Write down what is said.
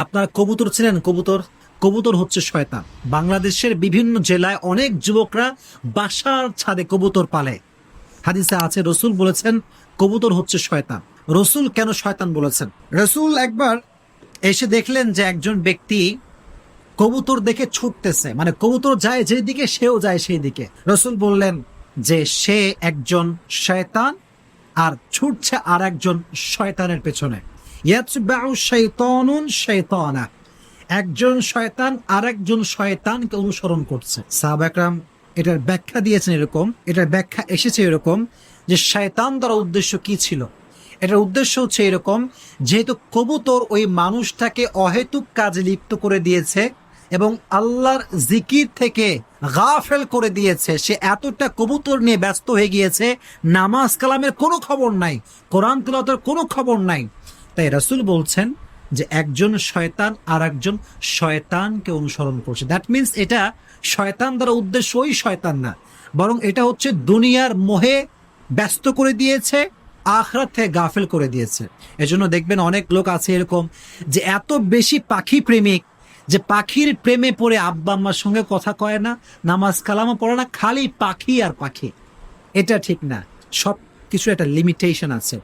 আপনারা কবুতর ছিলেন? কবুতর কবুতর হচ্ছে শয়তান। বাংলাদেশের বিভিন্ন জেলায় অনেক যুবকরা বাসার ছাদে কবুতর পালে। হাদিসে আছে, রসুল বলেছেন কবুতর হচ্ছে শয়তান। রসুল কেন শয়তান বলেছেন? রসুল একবার এসে দেখলেন যে একজন ব্যক্তি কবুতর দেখে ছুটতেছে, মানে কবুতর যায় যেদিকে সেও যায় সেই দিকে। রসুল বললেন যে সে একজন শয়তান আর ছুটছে আর একজন শয়তানের পেছনে। ইয়াতবাউ শাইতানুন শাইতানা, একজন শয়তান আর একজন শয়তানকে অনুসরণ করছে। সাহাবা একরাম এটার ব্যাখ্যা দিয়েছেন এরকম, এটার ব্যাখ্যা এসেছে এরকম যে শয়তান দ্বারা উদ্দেশ্য কি ছিল। এটার উদ্দেশ্য হচ্ছে এরকম, যেহেতু কবুতর ওই মানুষটাকে অহেতুক কাজে লিপ্ত করে দিয়েছে এবং আল্লাহর জিকির থেকে গাফেল করে দিয়েছে, সে এতটা কবুতর নিয়ে ব্যস্ত হয়ে গিয়েছে, নামাজ কালামের কোনো খবর নাই, কোরআন তিলাওয়াতের কোনো খবর নাই। তাই রাসূল বলছেন যে একজন শয়তান আর একজন শয়তানকে অনুসরণ করছে। দ্যাট মিনস এটা শয়তান দ্বারা উদ্দেশ্য ওই শয়তান না, বরং এটা হচ্ছে দুনিয়ার মোহে ব্যস্ত করে দিয়েছে, আখরাত থেকে গাফেল করে দিয়েছে। এজন্য দেখবেন অনেক লোক আছে এরকম যে এত বেশি পাখি প্রেমিক যে পাখির প্রেমে পড়ে আব্বা আম্মার সঙ্গে কথা কয় না, নামাজ কালামও পড়ে না, খালি পাখি আর পাখি। এটা ঠিক না, সব কিছু একটা লিমিটেশন আছে।